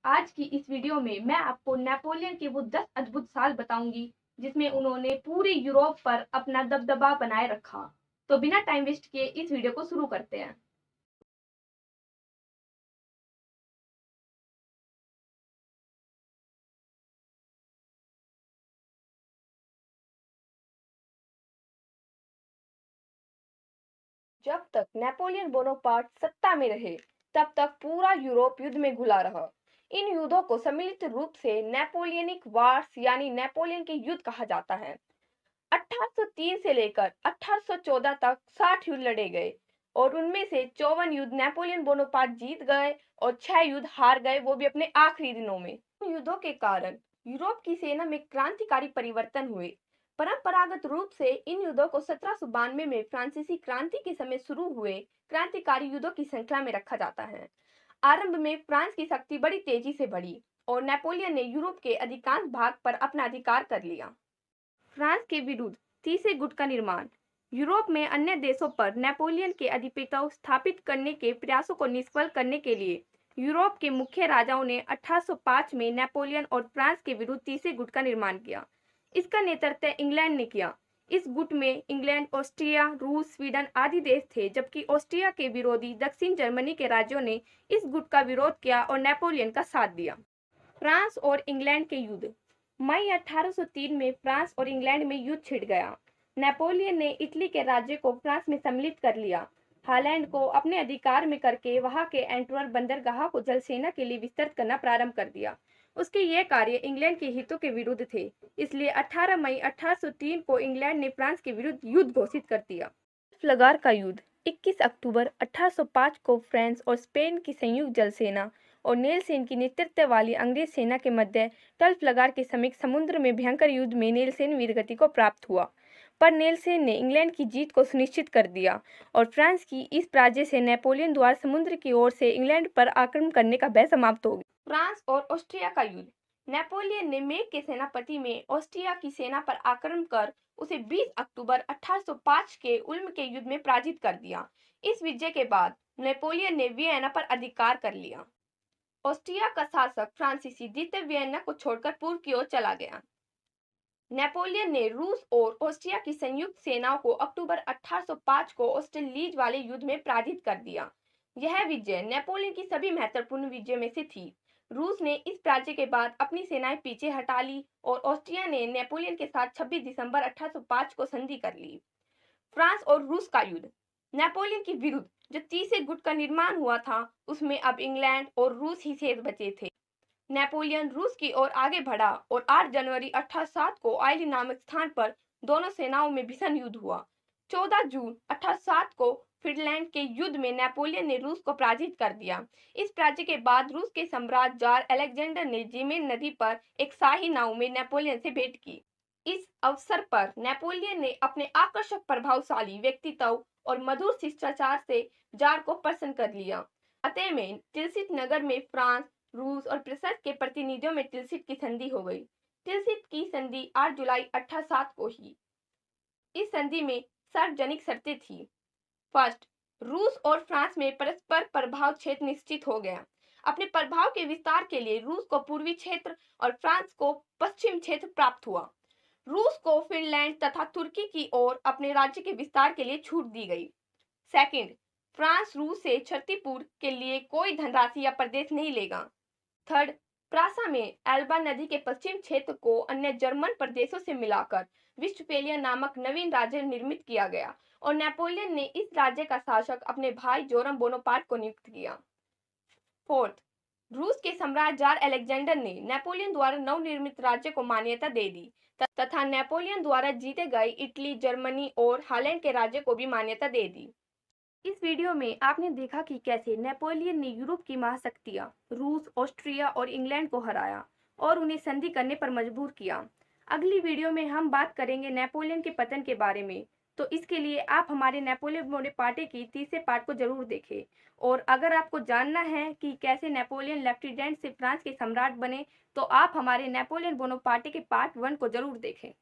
आज की इस वीडियो में मैं आपको नेपोलियन के वो 10 अद्भुत साल बताऊंगी जिसमें उन्होंने पूरे यूरोप पर अपना दबदबा बनाए रखा। तो बिना टाइम वेस्ट किए इस वीडियो को शुरू करते हैं। जब तक नेपोलियन बोनापार्ट सत्ता में रहे, तब तक पूरा यूरोप युद्ध में घुला रहा। इन युद्धों को सम्मिलित रूप से नेपोलियनिक वार्स यानी नेपोलियन के युद्ध कहा जाता है। 1803 से लेकर 1814 तक 60 युद्ध लड़े गए और उनमें से 54 युद्ध नेपोलियन बोनापार्ट जीत गए और 6 युद्ध हार गए, वो भी अपने आखिरी दिनों में। इन युद्धों के कारण यूरोप की सेना में क्रांतिकारी परिवर्तन हुए। परंपरागत रूप से इन युद्धों को 1792 में फ्रांसीसी क्रांति के समय शुरू हुए क्रांतिकारी युद्धों की श्रृंखला में रखा जाता है। आरंभ में फ्रांस की शक्ति बड़ी तेजी से बढ़ी और नेपोलियन ने यूरोप के अधिकांश भाग पर अपना अधिकार कर लिया। फ्रांस के विरुद्ध तीसरे गुट का निर्माण। यूरोप में अन्य देशों पर नेपोलियन के आधिपत्य स्थापित करने के प्रयासों को निष्फल करने के लिए यूरोप के मुख्य राजाओं ने 1805 में नेपोलियन और फ्रांस के विरुद्ध तीसरे गुट का निर्माण किया। इसका नेतृत्व इंग्लैंड ने किया। इस गुट में इंग्लैंड, ऑस्ट्रिया, रूस, स्वीडन आदि देश थे, जबकि ऑस्ट्रिया के विरोधी दक्षिण जर्मनी के राज्यों ने इस गुट का विरोध किया और नेपोलियन का साथ दिया। फ्रांस और इंग्लैंड के युद्ध। मई 1803 में फ्रांस और इंग्लैंड में युद्ध छिड़ गया। नेपोलियन ने इटली के राज्य को फ्रांस में सम्मिलित कर लिया। हॉलैंड को अपने अधिकार में करके वहां के एंटवर्प बंदरगाह को जलसेना के लिए विस्तृत करना प्रारंभ कर दिया। उसके ये कार्य इंग्लैंड के हितों के विरुद्ध थे, इसलिए 18 मई 1803 को इंग्लैंड ने फ्रांस के विरुद्ध युद्ध घोषित कर दिया। ट्रफलगार का युद्ध। 21 अक्टूबर 1805 को फ्रांस और स्पेन की संयुक्त जलसेना और नेल्सन की नेतृत्व वाली अंग्रेज सेना के मध्य ट्रफलगार के समीप समुद्र में भयंकर युद्ध में नेल्सन वीरगति को प्राप्त हुआ, पर नेल्सन ने इंग्लैंड की जीत को सुनिश्चित कर दिया और फ्रांस की इस पराजय से नेपोलियन द्वारा समुद्र की ओर से इंग्लैंड पर आक्रमण करने का भय समाप्त हो गया। फ्रांस और ऑस्ट्रिया का युद्ध। नेपोलियन ने मेघ के सेनापति में ऑस्ट्रिया की सेना पर आक्रमण कर उसे 20 अक्टूबर 1805 के उल्म के युद्ध में पराजित कर दिया। इस विजय के बाद नेपोलियन ने वियना पर अधिकार कर लिया। ऑस्ट्रिया का शासक फ्रांसीसी द्वितीय वियना को छोड़कर पूर्व की ओर चला गया। नेपोलियन ने रूस और ऑस्ट्रिया की संयुक्त सेनाओं को अक्टूबर 1805 को ऑस्ट्रेलिज वाले युद्ध में पराजित कर दिया। यह विजय नेपोलियन की सभी महत्वपूर्ण विजय में से थी। रूस ने इस पराजय के बाद अपनी सेनाएं पीछे हटा ली और ऑस्ट्रिया ने नेपोलियन के साथ 26 दिसंबर 1805 को संधि कर ली। फ्रांस और रूस का युद्ध। नेपोलियन के विरुद्ध जो तीसरे गुट का निर्माण हुआ था, उसमें अब इंग्लैंड और रूस ही शेष बचे थे। नेपोलियन रूस की ओर आगे बढ़ा और 8 जनवरी 1807 को आइली नामक स्थान पर दोनों सेनाओं में भीषण युद्ध हुआ। 14 जून 1807 को फिनलैंड के युद्ध में नेपोलियन ने रूस को पराजित कर दिया। इस पराजय के बाद रूस के सम्राट जार अलेक्जेंडर ने जीमेन नदी पर एक शाही नाव में नेपोलियन से भेंट की। इस अवसर पर नेपोलियन ने अपने आकर्षक, प्रभावशाली व्यक्तित्व और मधुर शिष्टाचार से जार को प्रसन्न कर लिया। अतः में तिलसित नगर में फ्रांस, रूस और प्रूसिया के प्रतिनिधियों में तिलसित की संधि हो गई। तिलसित की संधि 8 जुलाई 1807 को ही। इस संधि में सार्वजनिक शर्तें थी। फर्स्ट, रूस और फ्रांस में परस्पर प्रभाव क्षेत्र निश्चित हो गया। अपने प्रभाव के विस्तार के लिए रूस को पूर्वी क्षेत्र और फ्रांस को पश्चिम क्षेत्र प्राप्त हुआ। रूस को फिनलैंड तथा तुर्की की ओर अपने राज्य के विस्तार के लिए छूट दी गई। सेकंड, फ्रांस रूस से क्षतिपूर्ति के लिए कोई धनराशि या प्रदेश नहीं लेगा। थर्ड, प्रासा में एल्बा नदी के पश्चिम क्षेत्र को अन्य जर्मन प्रदेशों से मिलाकर वेस्टफेलिया नामक नवीन राज्य निर्मित किया गया और नेपोलियन ने इस राज्य का शासक अपने भाई जोरम बोनापार्ट को नियुक्त किया। फोर्थ, रूस के सम्राट जार अलेक्जेंडर ने नेपोलियन द्वारा नवनिर्मित राज्य को मान्यता दे दी तथा नेपोलियन द्वारा जीते गए इटली, जर्मनी और हॉलैंड के राज्य को भी मान्यता दे दी। इस वीडियो में आपने देखा कि कैसे नेपोलियन ने यूरोप की महाशक्तियां रूस, ऑस्ट्रिया और इंग्लैंड को हराया और उन्हें संधि करने पर मजबूर किया। अगली वीडियो में हम बात करेंगे नेपोलियन के पतन के बारे में, तो इसके लिए आप हमारे नेपोलियन बोनापार्ट की तीसरे पार्ट को जरूर देखें। और अगर आपको जानना है कि कैसे नेपोलियन लेफ्टिनेंट से फ्रांस के सम्राट बने, तो आप हमारे नेपोलियन बोनापार्ट के पार्ट 1 को जरूर देखें।